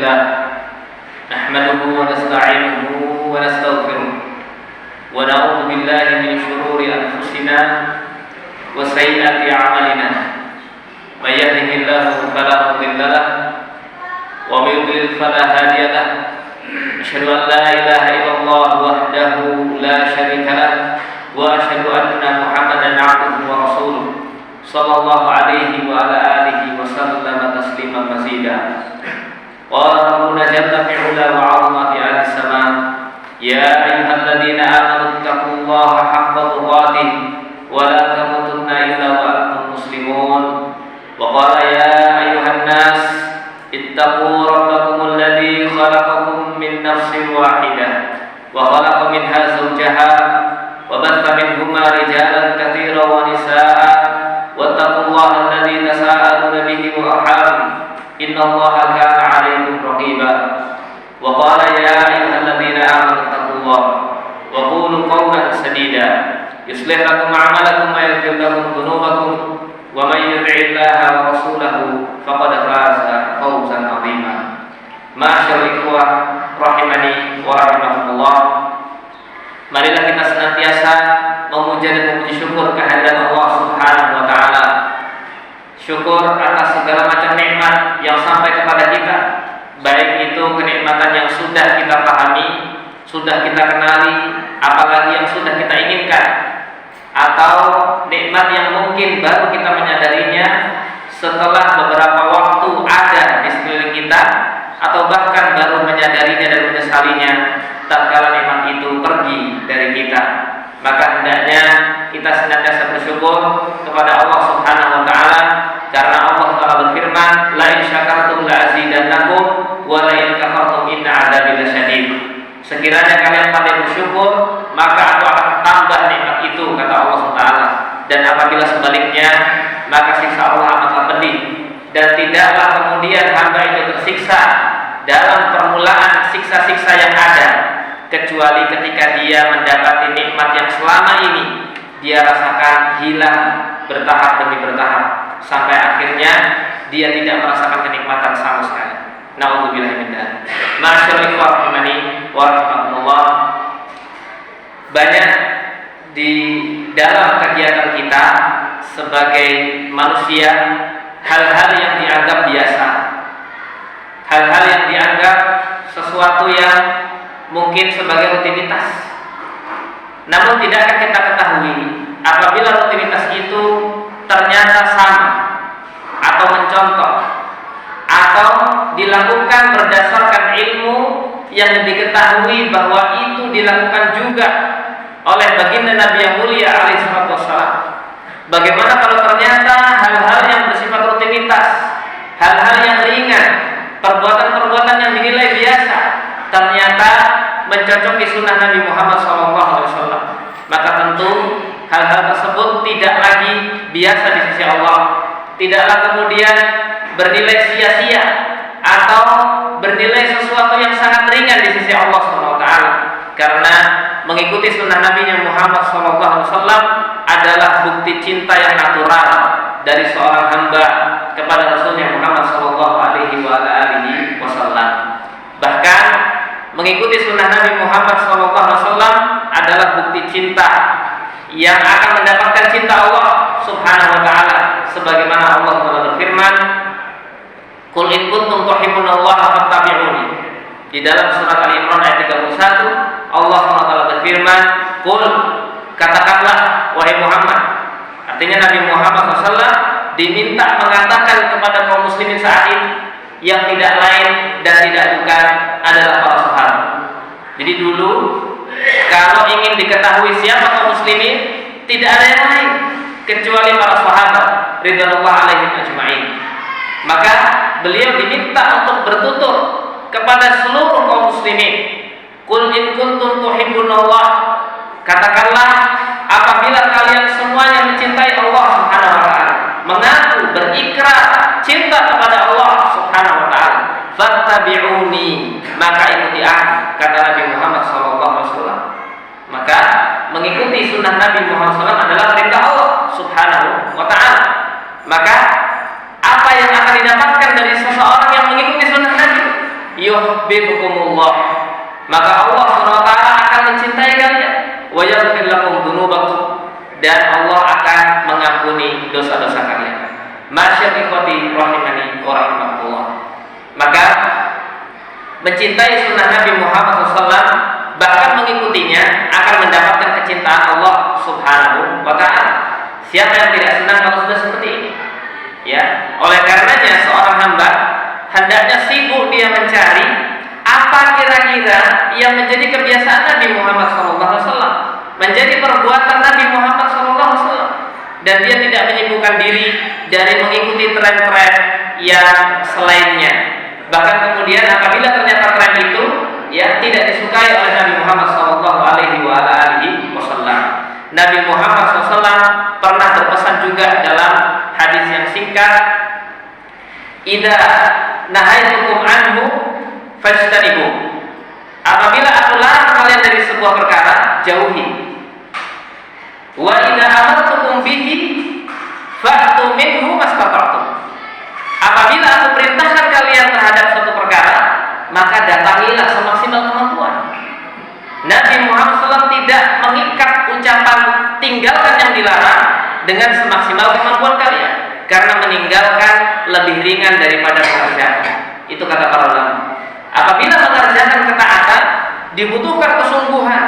لله نحمده ونستعينه ونستغفره ونعوذ بالله من شرور أنفسنا وسيئات أعمالنا من يهده الله فلا مضل له ومن يضلل فلا هادي له أشهد أن لا إله إلا الله وحده لا شريك له وأشهد أن محمدا عبده ورسوله صلى الله عليه وعلى آله وسلم تسليما مزيدا. قال ربنا جل في علا وعظم في عالي السماء يا أيها الذين آمنوا اتقوا الله حق تقاته ولا تموتن إلا وأنتم مسلمون. وقال يا أيها الناس اتقوا ربكم الذي خلقكم من نفس واحدة وخلق منها زوجها وبث منهما رجالا كثيرا ونساء واتقوا الله الذي تساءلون به والأرحام إن الله كان عليكم رقيبا. وقال يا أيها الذين آمنوا اتقوا الله وقولوا قولا سديدا يصلح لكم أعمالكم ويغفر لكم ذنوبكم ومن يطع الله ورسوله فقد فاز فوزا عظيما. Ma'asyiral ikhwah rahimani wa rahimakumullah. Marilah kita senantiasa memuja dan memuji syukur kehadirat Allah Subhanahu wa taala. Syukur atas segala macam nikmat yang sampai kepada kita, baik itu kenikmatan yang sudah kita pahami, sudah kita kenali, apalagi yang sudah kita inginkan, atau nikmat yang mungkin baru kita menyadarinya setelah beberapa waktu ada di sekeliling kita, atau bahkan baru menyadarinya dan menyesalinya tatkala nikmat itu pergi dari kita. Maka hendaknya kita senantiasa bersyukur kepada Allah Subhanahu wa taala, karena Allah Taala berfirman, la in syakartum la azidannakum wa la in kafartum inna adzabi lasyadid. Sekiranya kalian pandai bersyukur, maka aku akan tambah nikmat itu, kata Allah SWT. Dan apabila sebaliknya, maka siksa Allah amatlah pedih. Dan tidaklah kemudian hamba itu tersiksa dalam permulaan siksa-siksa yang ada, kecuali ketika dia mendapati nikmat yang selama ini dia rasakan hilang bertahap demi bertahap, sampai akhirnya dia tidak merasakan kenikmatan sama sekali. Na'udzubillahi min dzalik. Ma'asyiral ikhwah rahimani wa rahimakumullah. Banyak di dalam kegiatan kita sebagai manusia hal-hal yang dianggap biasa, hal-hal yang dianggap sesuatu yang mungkin sebagai rutinitas. Namun tidakkah kita ketahui apabila rutinitas itu ternyata sama atau mencontoh atau dilakukan berdasarkan ilmu yang diketahui bahwa itu dilakukan juga oleh baginda Nabi yang mulia alaihi wassalam. Bagaimana kalau ternyata hal-hal yang bersifat rutinitas, hal-hal yang ringan, perbuatan-perbuatan yang dinilai biasa, ternyata mencocoki sunnah Nabi Muhammad SAW, maka tentu hal-hal tersebut tidak lagi biasa di sisi Allah, tidaklah kemudian bernilai sia-sia atau bernilai sesuatu yang sangat ringan di sisi Allah SWT, karena mengikuti sunnah Nabi Muhammad SAW adalah bukti cinta yang natural dari seorang hamba kepada Rasulnya Muhammad SAW. Bahkan mengikuti sunnah Nabi Muhammad SAW adalah bukti cinta yang akan mendapatkan cinta Allah Subhanahu wa taala, sebagaimana Allah Taala berfirman, "Qul in kuntum tuhibbunallaha fattabi'uni." Di dalam surat Al-Imran ayat 31, Allah Taala berfirman, "Qul," katakanlah wahai Muhammad. Artinya Nabi Muhammad SAW diminta mengatakan kepada kaum muslimin saat ini yang tidak lain dan tidak bukan adalah para sahabat. Jadi dulu kalau ingin diketahui siapa kaum muslimin, tidak ada yang lain kecuali para sahabat ridwanullah alaihim ajma'in. Maka beliau diminta untuk bertutur kepada seluruh kaum muslimin. Qul in kuntum tuhibbunallah, katakanlah apabila kalian semuanya mencintai Allah Subhanahu wa taala, mengaku berikrar cinta kepada Allah Subhanahu wa taala, fattabi'uni, maka ikuti aku, kata Nabi Muhammad SAW. Maka mengikuti sunnah Nabi Muhammad SAW adalah perintah Allah Subhanahu wa taala. Maka apa yang akan didapatkan dari seseorang yang mengikuti sunnah Nabi, yuhibbukumullah, maka Allah SWT akan mencintai kalian, wa yaghfir lakum dzunubakum, dan Allah akan mengampuni dosa-dosa kalian. Masyaallah ikhwati rahimani wa rahimakumullah. Maka mencintai sunnah Nabi Muhammad SAW, bahkan mengikutinya, akan mendapatkan kecintaan Allah Subhanahu wa Ta'ala. Siapa yang tidak senang kalau sudah seperti ini? Ya, oleh karenanya seorang hamba hendaknya sibuk dia mencari apa kira-kira yang menjadi kebiasaan Nabi Muhammad SAW, menjadi perbuatan Nabi Muhammad SAW, dan dia tidak menyibukkan diri dari mengikuti tren-tren yang selainnya. Bahkan kemudian apabila ternyata tren itu ya tidak disukai oleh Nabi Muhammad SAW, Nabi Muhammad SAW pernah berpesan juga dalam hadis yang singkat, "Idza nahaitukum anhu fajtanibu." Apabila aku larang kalian dari sebuah perkara, jauhi. Wa idza amartukum bihi fa'tu minhu mastata'tum. Apabila aku perintahkan kalian terhadap suatu perkara, maka datangilah semaksimal kemampuan. Nabi Muhammad SAW tidak mengikat ucapan tinggalkan yang dilarang dengan semaksimal kemampuan kalian, karena meninggalkan lebih ringan daripada mengerjakan. Itu kata para ulama. Apabila mengerjakan ketaatan, dibutuhkan kesungguhan,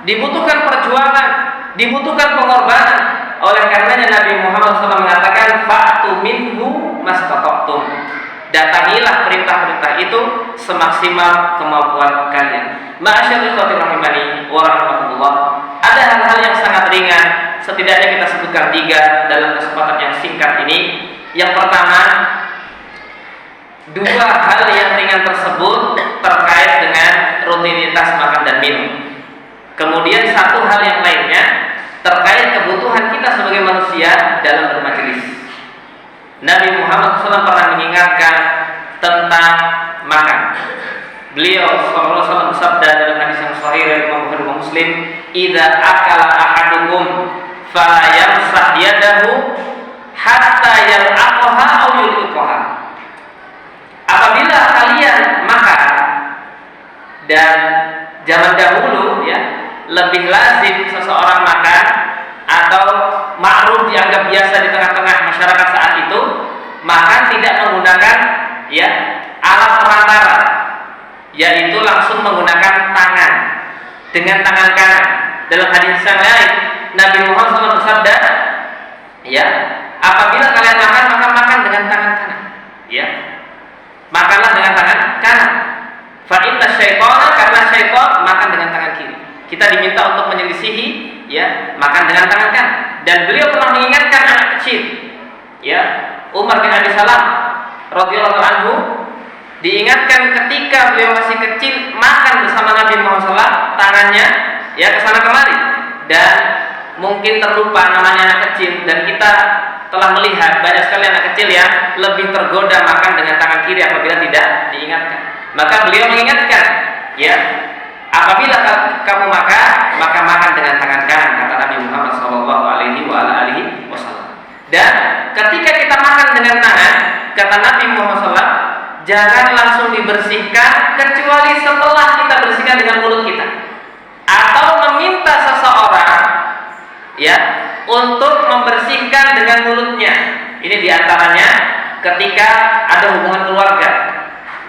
dibutuhkan perjuangan, dibutuhkan pengorbanan. Oleh karenanya Nabi Muhammad SAW mengatakan, "Fa'tu minhu mastata'tum." Datangilah perintah-perintah itu semaksimal kemampuan kalian. Ma'asyiral ikhwati rahimani wa rahimakumullah. Ada hal-hal yang sangat ringan, setidaknya kita sebutkan 3 dalam kesempatan yang singkat ini. Yang pertama, 2 hal yang ringan tersebut terkait dengan rutinitas makan dan minum. Kemudian 1 hal yang lainnya terkait kebutuhan kita sebagai manusia dalam bermajelis. Nabi Muhammad SAW pernah mengingatkan tentang makan. Beliau SAW bersabda dalam hadis yang sahih dari Imam Bukhari dan Muslim, "Idza akala ahadukum fala yamsah yadahu hatta yal'aqaha aw yulqaha." Apabila kalian makan, dan zaman dahulu ya lebih lazim seseorang makan atau ma'ruf dianggap biasa di tengah-tengah masyarakat saat itu, makan tidak menggunakan ya alat perantara, yaitu langsung menggunakan tangan dengan tangan kanan. Dalam hadis yang lain Nabi Muhammad SAW bersabda, ya, apabila kalian makan, maka makan dengan tangan kanan, ya, makanlah dengan tangan kanan. Fa inna syaitana, karena syaitan makan dengan tangan kiri. Kita diminta untuk menyelisihi, ya, makan dengan tangan kanan. Dan beliau pernah mengingatkan anak kecil, ya, Umar bin Abi Salam radhiyallahu anhu, diingatkan ketika beliau masih kecil makan bersama Nabi Muhammad SAW, tangannya ya kesana kemari, dan mungkin terlupa namanya anak kecil. Dan kita telah melihat banyak sekali anak kecil yang lebih tergoda makan dengan tangan kiri apabila tidak diingatkan. Maka beliau mengingatkan, ya, apabila kamu makan, maka makan dengan tangan kanan, kata Nabi Muhammad SAW. Dan ketika kita makan dengan tangan, kata Nabi Muhammad SAW, jangan langsung dibersihkan kecuali setelah kita bersihkan dengan mulut kita, atau meminta seseorang, ya, untuk membersihkan dengan mulutnya. Ini diantaranya ketika ada hubungan keluarga,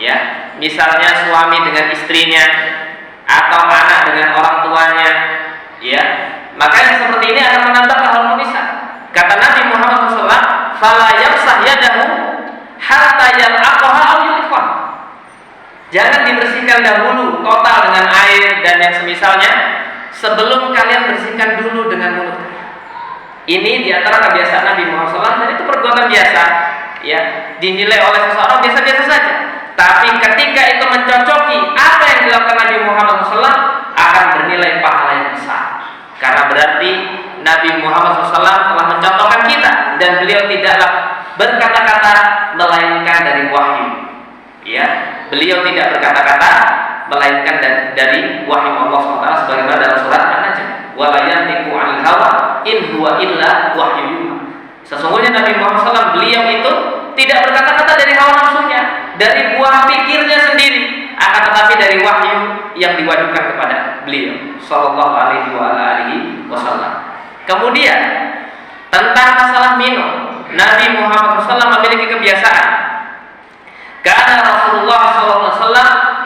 ya, misalnya suami dengan istrinya, atau anak dengan orang tuanya, ya, maka yang seperti ini akan menambah keharmonisan. Kata Nabi Muhammad SAW, "Fala yamsah yadahu hatta yal'aqaha aw yulqaha." Jangan dibersihkan dahulu total dengan air dan yang semisalnya sebelum kalian bersihkan dulu dengan mulut. Ini diantara kebiasaan Nabi Muhammad SAW, dan itu perbuatan biasa, ya, dinilai oleh seseorang biasa-biasa saja. Tapi ketika itu mencocoki apa yang dilakukan Nabi Muhammad SAW, akan bernilai pahala yang besar. Karena berarti Nabi Muhammad SAW telah mencontohkan kita, dan beliau tidaklah berkata-kata melainkan dari wahyu. Ya, beliau tidak berkata-kata melainkan dari wahyu Allah SWT, sebagaimana dalam surat An-Najm, "Wa la yantiqu 'anil hawa in huwa illa wahyu." Sesungguhnya Nabi Muhammad SAW, beliau itu tidak berkata-kata dari hawa nafsunya, dari buah pikirnya sendiri. akan tetapi dari wahyu yang diwahyukan kepada beliau sallallahu alaihi wasallam. Kemudian tentang masalah minum, Nabi Muhammad SAW memiliki kebiasaan. Karena Rasulullah SAW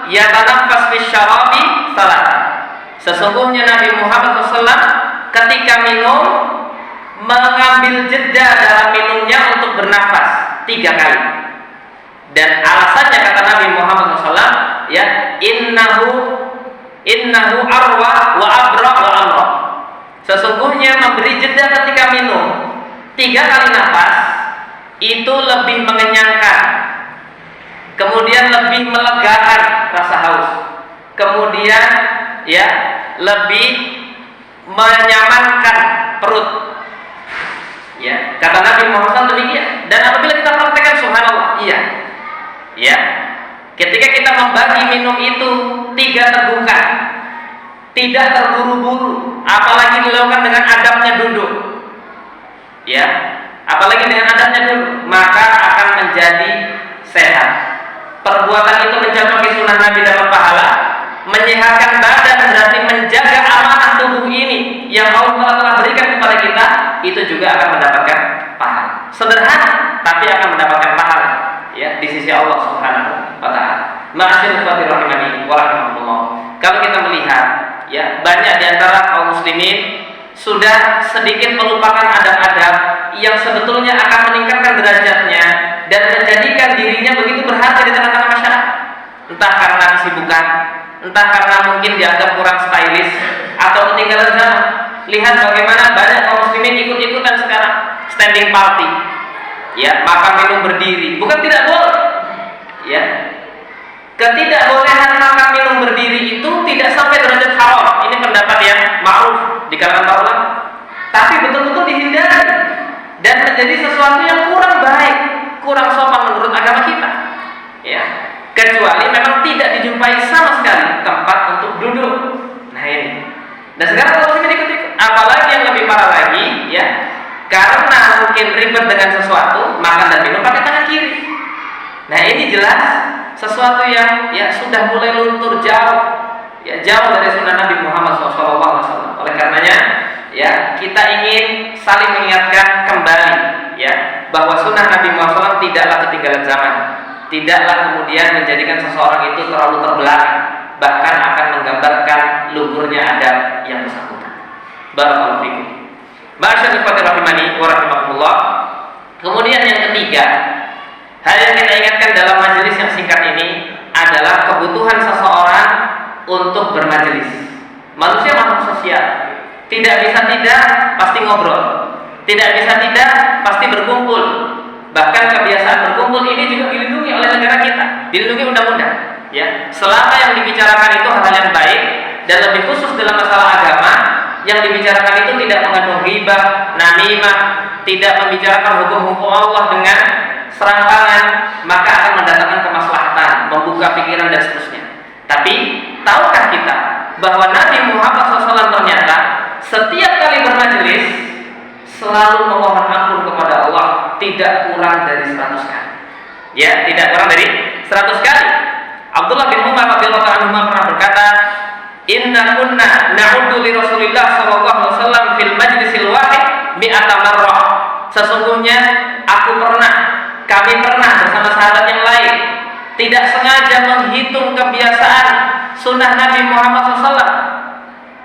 yatanaffas fi syarabi salatan. Sesungguhnya Nabi Muhammad SAW ketika minum mengambil jeda dalam minumnya untuk bernafas 3 kali. Dan alasannya kata Nabi Muhammad SAW, ya innahu arwa wa abra wa amra. Sesungguhnya memberi jeda ketika minum 3 kali nafas itu lebih mengenyangkan, kemudian lebih melegakan rasa haus, kemudian ya lebih menyamankan perut. Ya, kata Nabi Muhammad demikian. Dan apabila kita praktekkan, subhanallah, ya, ketika kita membagi minum itu 3 terbuka, tidak terburu-buru, apalagi dilakukan dengan adabnya duduk, ya, apalagi dengan adabnya duduk, maka akan menjadi sehat. Perbuatan itu mencapai sunnah Nabi dapat pahala, menyehatkan badan berarti menjaga amanah tubuh ini yang Allah telah berikan kepada kita, itu juga akan mendapatkan pahala. Sederhana, tapi akan mendapatkan pahala, ya, di sisi Allah Subhanahu wa Ta'ala. Ma'asyiral ikhwati rahimani wa rahimakumullah. Kalau kita melihat, ya, banyak di antara kaum muslimin sudah sedikit melupakan adab-adab yang sebetulnya akan meningkatkan derajatnya dan menjadikan dirinya begitu berharga di tengah-tengah masyarakat. Entah karena kesibukan, entah karena mungkin dianggap kurang stylish atau ketinggalan zaman. Lihat bagaimana banyak kaum muslimin ikut-ikutan sekarang standing party, ya, makan minum berdiri. Bukan tidak boleh, ya, ketidakbolehan makan minum berdiri itu tidak sampai derajat haram. Ini pendapat yang ma'ruf di kalangan para ulama. Tapi betul-betul dihindari dan menjadi sesuatu yang kurang baik, kurang sopan menurut agama kita. Ya, kecuali memang tidak dijumpai sama sekali tempat untuk duduk. Nah ini. Dan sekarang kalau kita ikut-ikut, apalagi yang lebih parah lagi, ya, karena mungkin ribet dengan sesuatu, makan dan minum pakai tangan kiri. Nah ini jelas sesuatu yang, ya, sudah mulai luntur jauh, ya, jauh dari sunnah Nabi Muhammad SAW. Oleh karenanya, ya, kita ingin saling mengingatkan kembali, ya, bahwa sunnah Nabi Muhammad SAW tidaklah ketinggalan zaman, tidaklah kemudian menjadikan seseorang itu terlalu terbelakang, bahkan akan menggambarkan luhurnya adab yang bersangkutan. Barakallahu fikum. Ma'asyiral ikhwati rahimani wa rahimakumullah. Kemudian yang ketiga, hal yang kita ingatkan dalam majelis yang singkat ini adalah kebutuhan seseorang untuk bermajelis. Manusia makhluk sosial, tidak bisa tidak pasti ngobrol, tidak bisa tidak pasti berkumpul. Bahkan kebiasaan berkumpul ini juga dilindungi oleh negara kita, dilindungi undang-undang. Ya, selama yang dibicarakan itu hal yang baik dan lebih khusus dalam masalah agama, yang dibicarakan itu tidak mengandung ghibah, namimah, tidak membicarakan hukum-hukum Allah dengan serampangan, maka akan mendatangkan kemaslahatan, membuka pikiran dan seterusnya. Tapi tahukah kita bahwa Nabi Muhammad SAW ternyata setiap kali bermajelis selalu memohon ampun kepada Allah tidak kurang dari 100 kali. Ya, tidak kurang dari 100 kali. Abdullah bin Umar radhiyallahu anhu pernah berkata, "Inna kunna na'uddu li Rasulillah sallallahu alaihi wasallam fil majlisil wahid mi'ata marrah." Sesungguhnya kami pernah bersama sahabat yang lain tidak sengaja menghitung kebiasaan sunnah Nabi Muhammad SAW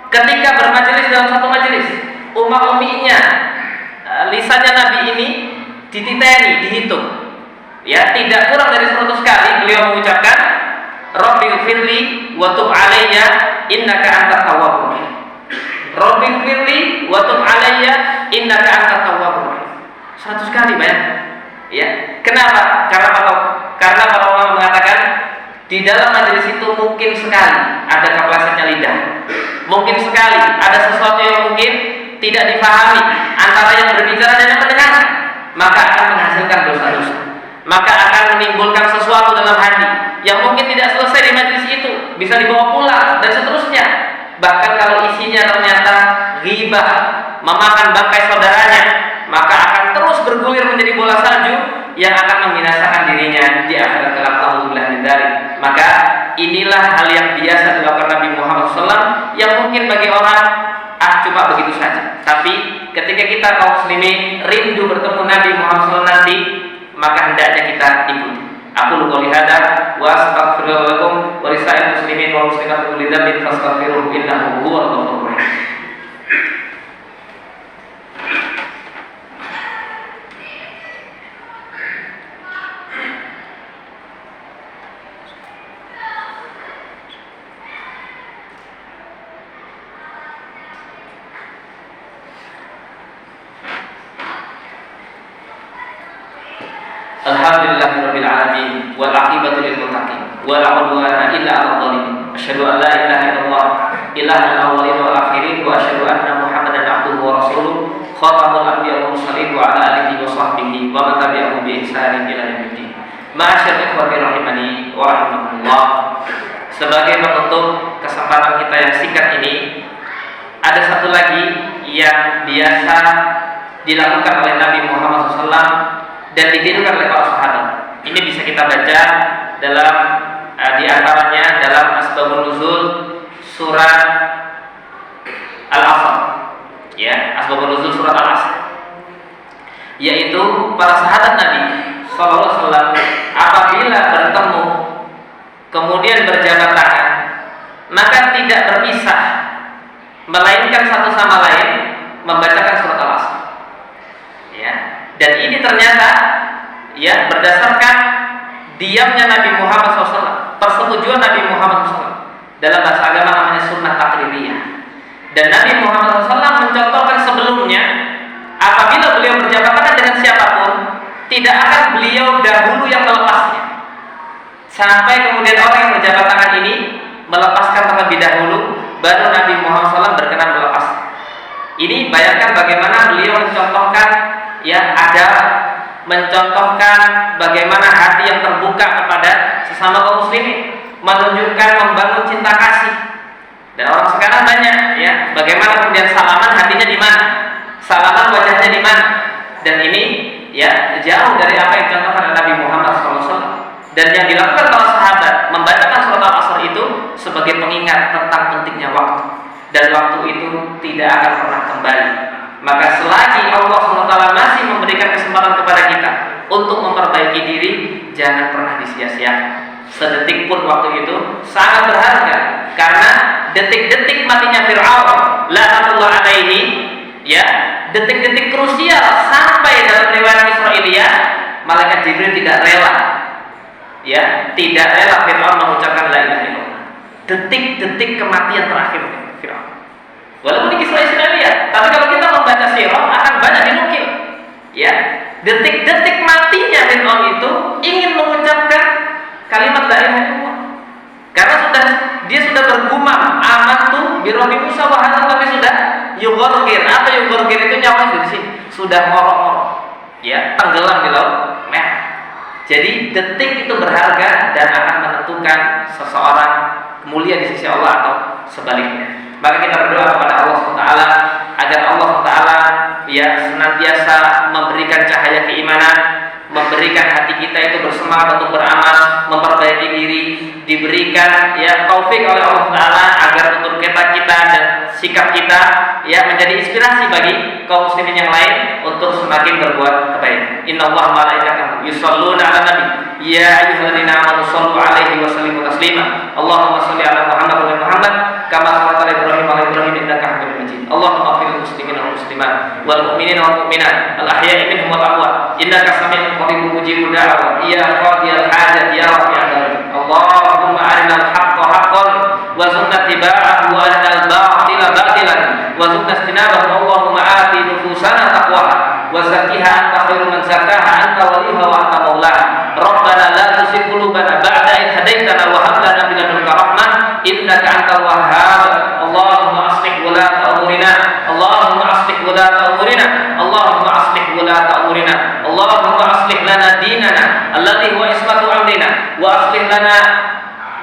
ketika bermajelis dalam satu majelis. Uminya lisannya Nabi ini dititeni, dihitung, ya, tidak kurang dari 100 kali beliau mengucapkan, Rabbil firli wa tub alayya innaka antat tawwabur rahim. Rabbil firli wa tub alayya innaka antat tawwabur rahim. 100 kali, banyak. Ya, kenapa? Karena para ulama mengatakan di dalam majelis itu mungkin sekali ada keplesetnya lidah, mungkin sekali ada sesuatu yang mungkin tidak dipahami antara yang berbicara dan yang mendengarkan, maka akan menghasilkan dosa-dosa, maka akan menimbulkan sesuatu dalam hati yang mungkin tidak selesai di majelis itu, bisa dibawa pulang dan seterusnya. Bahkan kalau isinya ternyata ghibah, memakan bangkai saudaranya, maka akan terus bergulir menjadi bola salju yang akan membinasakan dirinya di akhirat kelak. Alhamdulillah min dzalik. Maka inilah hal yang biasa dilakukan Nabi Muhammad SAW, yang mungkin bagi orang cuma begitu saja. Tapi ketika kita kaum muslimin rindu bertemu Nabi Muhammad SAW nanti, maka hendaknya kita ikuti. Aku qouli hadza wa astaghfiru lakum wa lisa'il muslimin wal muslimat min kulli dhanbin fastaghfiruhu innahu huwal ghafurur rahim. Alhamdulillahirabbil alamin wal 'aqibatu lil muttaqin wa la 'udwana illa 'alal zalimin. Asyhadu an la ilaha illallah ilahul awwalin wal akhirin wa asyhadu anna Muhammadan 'abduhu wa rasuluh khatamul anbiya'i wal mursalin wa 'ala alihi wa sahbihi wa man tabi'ahum bi ihsanin ila yaumil. Ma'asyiral ikhwati rahimani wa rahimakumullah. Sebagai penutup kesempatan kita yang singkat ini, ada satu lagi yang biasa dilakukan oleh Nabi Muhammad SAW dan ditirukan oleh para sahabat. Ini bisa kita baca dalam di antaranya dalam Asbabun Nuzul surat Al-Asr. Ya, Asbabun Nuzul surat Al-Asr. Yaitu para sahabat Nabi sallallahu alaihi wasallam apabila bertemu kemudian berjabat tangan, maka tidak berpisah melainkan satu sama lain membacakan surat Al-Asr. Ya. Dan ini ternyata ya berdasarkan diamnya Nabi Muhammad SAW, persetujuan Nabi Muhammad SAW. Dalam bahasa agama namanya sunnah takririyah. Dan Nabi Muhammad SAW mencontohkan sebelumnya, apabila beliau berjabat tangan dengan siapapun, tidak akan beliau dahulu yang melepasnya, sampai kemudian orang yang berjabat tangan ini melepaskan terlebih dahulu, baru Nabi Muhammad SAW berkenan melepas. Ini bayangkan bagaimana beliau mencontohkan, ya, ada mencontohkan bagaimana hati yang terbuka kepada sesama kaum muslimin, menunjukkan membangun cinta kasih. Dan orang sekarang banyak, ya, bagaimana kemudian salaman hatinya di mana, salaman wajahnya di mana. Dan ini, ya, jauh dari apa yang dicontohkan oleh Nabi Muhammad SAW. Dan yang dilakukan para sahabat membacakan surat Al-Asr itu sebagai pengingat tentang pentingnya waktu. Dan waktu itu tidak akan pernah kembali. Maka selagi Allah SWT masih memberikan kesempatan kepada kita untuk memperbaiki diri, jangan pernah disia-siakan. Sedetik pun waktu itu sangat berharga, karena detik-detik matinya Fir'aun la'natullah alaihi, ya, detik-detik krusial sampai dalam riwayat Israiliyah, malaikat Jibril tidak rela, ya, tidak rela Fir'aun mengucapkan la ilaha illallah. Detik-detik kematian terakhir Fir'aun. Walaupun ini kisah Israiliyah, tapi kalau kita membaca sirah akan banyak dinukil. Ya, detik-detik matinya Fir'aun itu ingin mengucapkan kalimat la ilaha illallah. Karena dia sudah bergumam, amantu bi rabbi Musa wa Harun, tapi sudah yughargir. Apa yughargir itu? Nyawanya di sini sudah ngorok-ngorok. Ya, tenggelam di laut merah. Jadi detik itu berharga dan akan menentukan seseorang mulia di sisi Allah atau sebaliknya. Maka kita berdoa kepada Allah SWT agar Allah SWT, ya, senantiasa memberikan cahaya keimanan, memberikan hati kita itu bersemangat untuk beramal, memperbaiki diri, diberikan, ya, taufik oleh Allah SWT agar tutur kata kita dan sikap kita, ya, menjadi inspirasi bagi kaum muslimin yang lain untuk semakin berbuat kebaikan. Innallaha malaikatahu yusholluna 'alan nabi ya ayyuhalladzina amanu shollu 'alaihi wa sallimu taslima. Allahumma sholli 'ala Muhammad wa ala Muhammad kama shallaita 'ala Ibrahim wa ala Ibrahim innaka Hamidum Majid. Allahumma ighfir lil muslimina wal muslimat wal mu'minina wal mu'minat al ahya'i minhum wal amwat innaka sami'un qaribun mujibud da'wat ya qadiyal hajat ya rafi'al darajat. Allahumma arinal haqqa haqqan wa zunna tiba'ahu wa arinal batila batilan wa zunna istinabahu. Allahumma ati nufusana taqwaha wa zakkiha anta khairu man zakkaha anta waliha wa anta maulaha. Rabbana la tuzigh qulubana ba'da idh hadaitana wa hab lana min ladunka rahmah innaka antal wahhab. Allahumma aslih wulata umurina, Allahumma aslih wulata umurina, Allahumma aslih wulata umurina, Allahumma aslih lana dinana alladhi huwa ismatu amrina wa aslih lana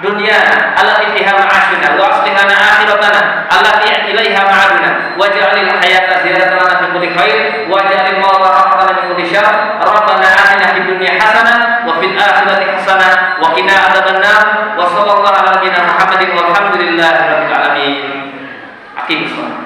dunyana allati fiha ma'ashuna wa aslih lana akhiratana allati ilaiha ma'aduna waj'alil hayata ziyadatan lana fi kulli khair waj'alil mauta rahmatan min kulli syarr. Rabbana atina fid dunya hasanah wa fil akhirati hasanah hasanah wa qina adzabannar wa sallallahu ala nabiyyina Muhammadin walhamdulillahi rabbil alamin. Aqimus shalah.